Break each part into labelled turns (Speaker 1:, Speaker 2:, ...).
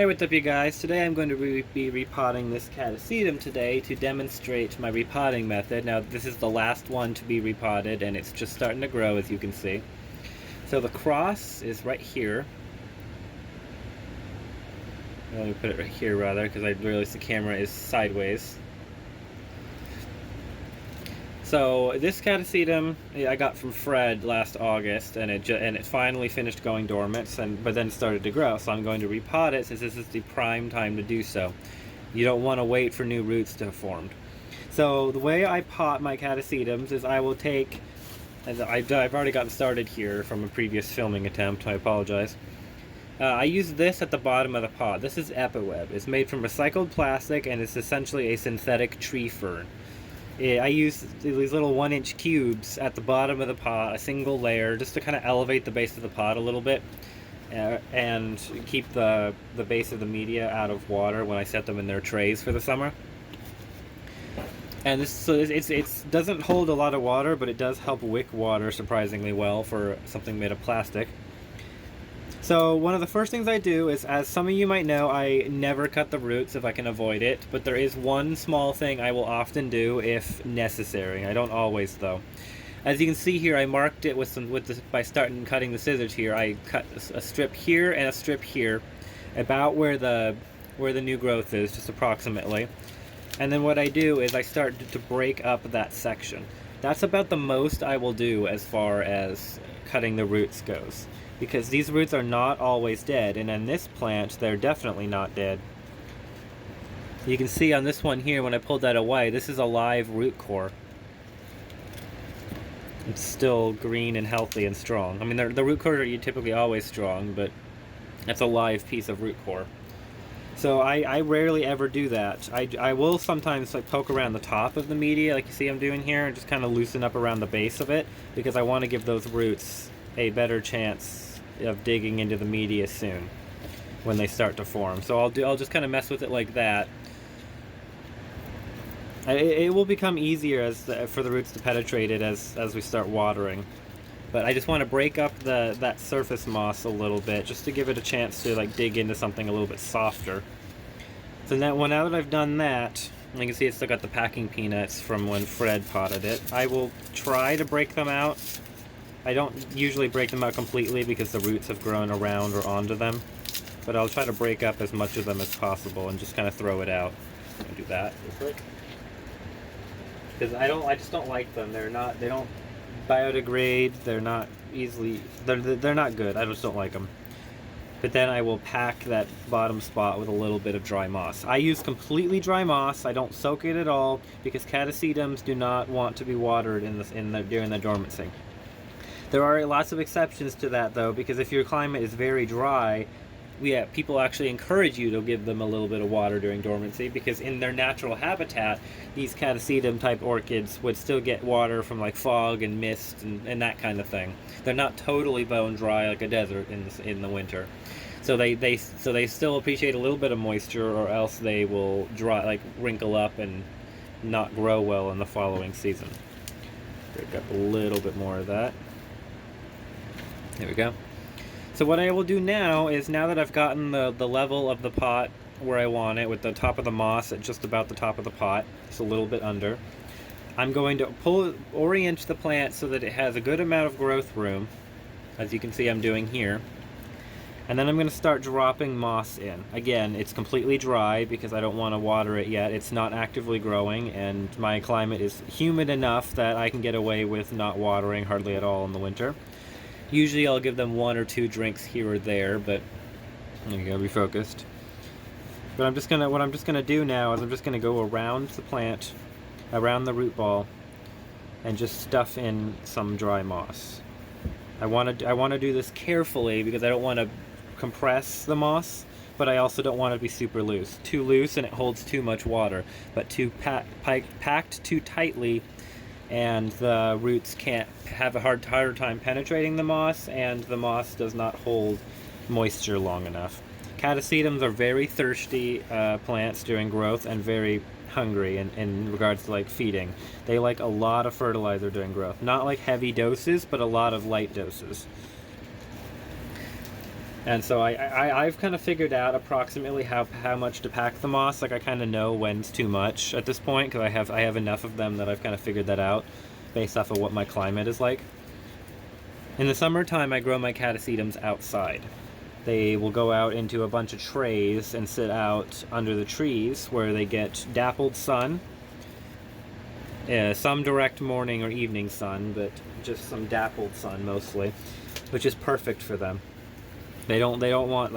Speaker 1: Hey, what's up you guys? Today I'm going to be repotting this Catasetum today to demonstrate my repotting method. Now this is the last one to be repotted and it's just starting to grow, as you can see. So the cross is right here. Let me put it right here rather, because I realize the camera is sideways. So this Catasetum I got from Fred last August, and it finally finished going dormant, but then started to grow. So I'm going to repot it since this is the prime time to do so. You don't want to wait for new roots to have formed. So the way I pot my Catasetums is I will take, I've already gotten started here from a previous filming attempt. I apologize. I use this at the bottom of the pot. This is Epoweb. It's made from recycled plastic and it's essentially a synthetic tree fern. I use these little 1-inch cubes at the bottom of the pot, a single layer, just to kind of elevate the base of the pot a little bit and keep the base of the media out of water when I set them in their trays for the summer. And it doesn't hold a lot of water, but it does help wick water surprisingly well for something made of plastic. So one of the first things I do is, as some of you might know, I never cut the roots if I can avoid it, but there is one small thing I will often do if necessary. I don't always, though. As you can see here, I marked it by starting cutting the scissors here. I cut a strip here and a strip here, about where the new growth is, just approximately. And then what I do is I start to break up that section. That's about the most I will do as far as cutting the roots goes, because these roots are not always dead, and in this plant they're definitely not dead. You can see on this one here, when I pulled that away, this is a live root core. It's still green and healthy and strong. I mean, the root core are typically always strong, but that's a live piece of root core. So I rarely ever do that. I will sometimes poke around the top of the media, like you see I'm doing here, and just kind of loosen up around the base of it, because I want to give those roots a better chance of digging into the media soon when they start to form. So I'll just kind of mess with it like that. It will become easier for the roots to penetrate it as we start watering. But I just want to break up that surface moss a little bit, just to give it a chance to dig into something a little bit softer. So now that I've done that, you can see it's still got the packing peanuts from when Fred potted it. I will try to break them out. I don't usually break them out completely because the roots have grown around or onto them, but I'll try to break up as much of them as possible and just kind of throw it out. I'll do that real quick, because I just don't like them. They don't biodegrade. They're not easily. They're not good. I just don't like them. But then I will pack that bottom spot with a little bit of dry moss. I use completely dry moss. I don't soak it at all, because Catasetums do not want to be watered during the dormancy. There are lots of exceptions to that, though, because if your climate is very dry, people actually encourage you to give them a little bit of water during dormancy, because in their natural habitat, these Catasetum type orchids would still get water from fog and mist and that kind of thing. They're not totally bone dry like a desert in the winter. So they still appreciate a little bit of moisture, or else they will dry, wrinkle up and not grow well in the following season. Break up a little bit more of that. There we go. So what I will do now is, now that I've gotten the level of the pot where I want it, with the top of the moss at just about the top of the pot, just a little bit under, I'm going to orient the plant so that it has a good amount of growth room, as you can see I'm doing here. And then I'm going to start dropping moss in. Again, it's completely dry because I don't want to water it yet. It's not actively growing, and my climate is humid enough that I can get away with not watering hardly at all in the winter. Usually I'll give them 1 or 2 drinks here or there, but there you go, refocused. But what I'm just gonna do now is I'm just gonna go around the plant, around the root ball, and just stuff in some dry moss. I want to do this carefully, because I don't want to compress the moss, but I also don't want it to be super loose. Too loose and it holds too much water, but too packed too tightly, and the roots can't have a harder time penetrating the moss, and the moss does not hold moisture long enough. Catasetums are very thirsty plants during growth, and very hungry in regards to feeding. They like a lot of fertilizer during growth. Not heavy doses, but a lot of light doses. And so I've kind of figured out approximately how much to pack the moss. Like I kind of know when's too much at this point because I have enough of them that I've kind of figured that out based off of what my climate is like. In the summertime, I grow my Catasetums outside. They will go out into a bunch of trays and sit out under the trees where they get dappled sun, some direct morning or evening sun, but just some dappled sun mostly, which is perfect for them. They don't want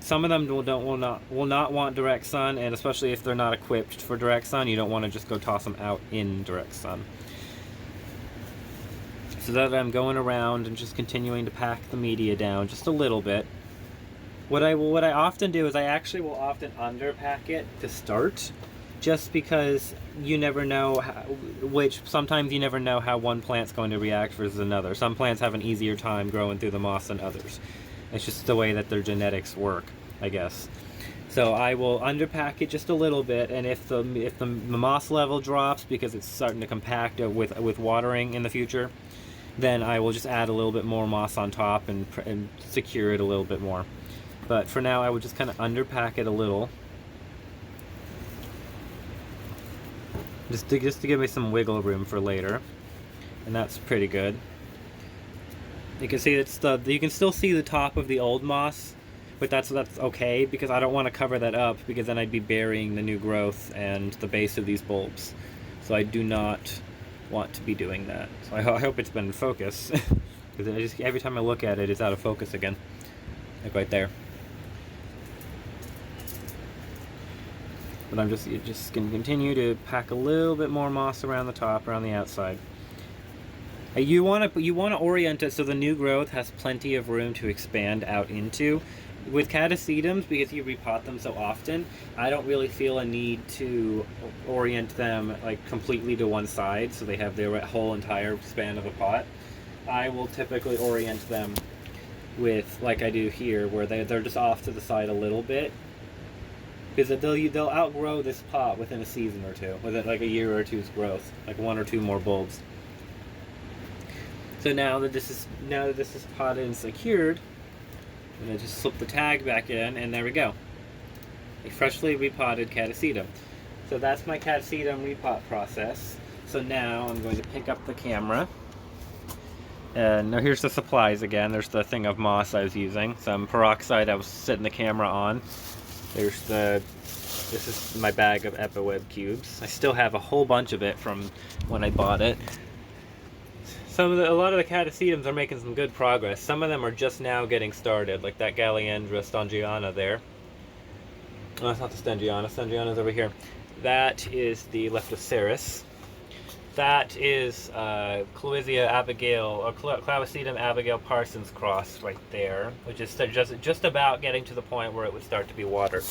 Speaker 1: some of them will not want direct sun, and especially if they're not equipped for direct sun, you don't want to just go toss them out in direct sun. So that I'm going around and just continuing to pack the media down just a little bit. What I often do is I actually will often underpack it to start, just because you never know sometimes you never know how one plant's going to react versus another. Some plants have an easier time growing through the moss than others. It's just the way that their genetics work, I guess. So I will underpack it just a little bit, and if the moss level drops because it's starting to compact with watering in the future, then I will just add a little bit more moss on top and secure it a little bit more. But for now, I would just kind of underpack it a little, just to give me some wiggle room for later, and that's pretty good. You can see you can still see the top of the old moss, but that's okay because I don't want to cover that up because then I'd be burying the new growth and the base of these bulbs. So I do not want to be doing that. So I hope it's been in focus because every time I look at it, it's out of focus again, like right there. But I'm just going to continue to pack a little bit more moss around the top, around the outside. You want to orient it so the new growth has plenty of room to expand out into. With Catasetums, because you repot them so often, I don't really feel a need to orient them like completely to one side so they have their whole entire span of the pot. I will typically orient them with, like I do here, where they're just off to the side a little bit, because they'll outgrow this pot within a season or two, within like a year or two's growth, like 1 or 2 more bulbs. So now that this is potted and secured, I'm going to just slip the tag back in, and there we go. A freshly repotted Catasetum. So that's my Catasetum repot process. So now I'm going to pick up the camera. And now here's the supplies again. There's the thing of moss I was using. Some peroxide I was setting the camera on. This is my bag of EpiWeb cubes. I still have a whole bunch of it from when I bought it. A lot of the Catasetums are making some good progress. Some of them are just now getting started, like that Galliandra Stangiana there. No, it's not the Stangiana. Stangiana's over here. That is the Leptoceras. That is Cloisia Abigail, or Clavacetum Abigail Parsons cross right there, which is just about getting to the point where it would start to be watered.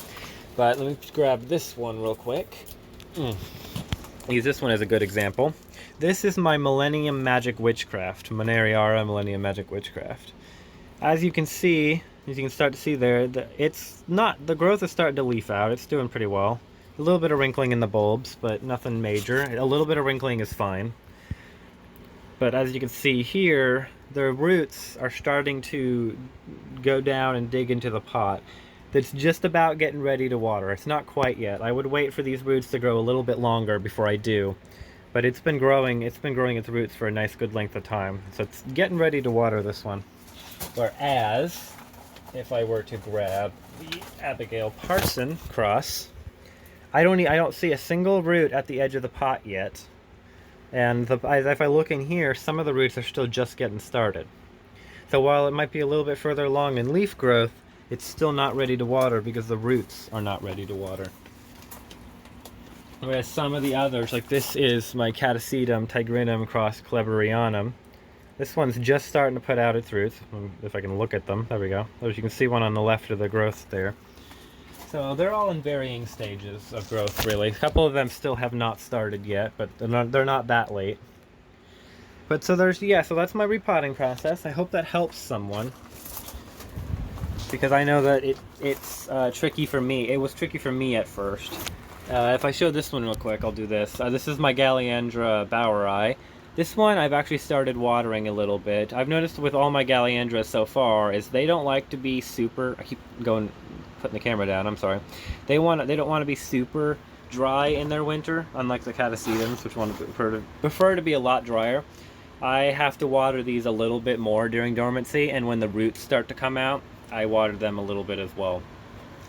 Speaker 1: But let me just grab this one real quick. Use this one as a good example. This is my Millennium Magic Witchcraft, Moneriara Millennium Magic Witchcraft. As you can see, as you can start to see there, the growth is starting to leaf out. It's doing pretty well. A little bit of wrinkling in the bulbs, but nothing major. A little bit of wrinkling is fine. But as you can see here, the roots are starting to go down and dig into the pot. That's just about getting ready to water. It's not quite yet. I would wait for these roots to grow a little bit longer before I do. But it's been growing its roots for a nice good length of time. So it's getting ready to water this one. Whereas, if I were to grab the Abigail Parson cross, I don't see a single root at the edge of the pot yet. And if I look in here, some of the roots are still just getting started. So while it might be a little bit further along in leaf growth, it's still not ready to water because the roots are not ready to water. Whereas some of the others, like this is my Catasetum tigrinum cross Kleberianum. This one's just starting to put out its roots, if I can look at them. There we go. As you can see one on the left of the growth there. So they're all in varying stages of growth, really. A couple of them still have not started yet, but they're not that late. But so so that's my repotting process. I hope that helps someone, because I know that it's tricky for me. It was tricky for me at first. If I show this one real quick, I'll do this. This is my Galliandra Boweri. This one I've actually started watering a little bit. I've noticed with all my Galliandras so far is they don't like to be super, I keep going, putting the camera down, I'm sorry. They don't want to be super dry in their winter, unlike the Catasetums, which prefer to be a lot drier. I have to water these a little bit more during dormancy, and when the roots start to come out, I water them a little bit as well.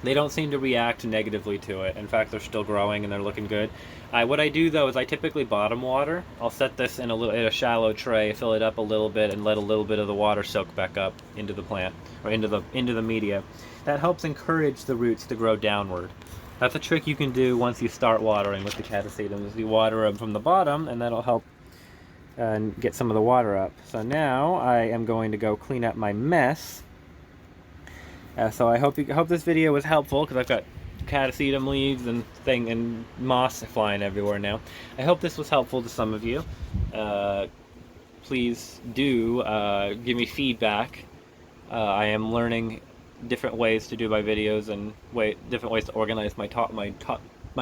Speaker 1: They don't seem to react negatively to it. In fact, they're still growing and they're looking good. What I do though is I typically bottom water. I'll set this in a shallow tray, fill it up a little bit, and let a little bit of the water soak back up into the plant or into the media. That helps encourage the roots to grow downward. That's a trick you can do once you start watering with the Catasetums. You water them from the bottom, and that'll help get some of the water up. So now I am going to go clean up my mess. So I hope this video was helpful, because I've got Catasetum leaves and moss flying everywhere now. I hope this was helpful to some of you. Please do give me feedback. I am learning different ways to do my videos and different ways to organize my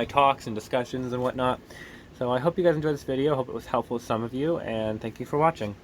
Speaker 1: talks and discussions and whatnot. So I hope you guys enjoyed this video. I hope it was helpful to some of you, and thank you for watching.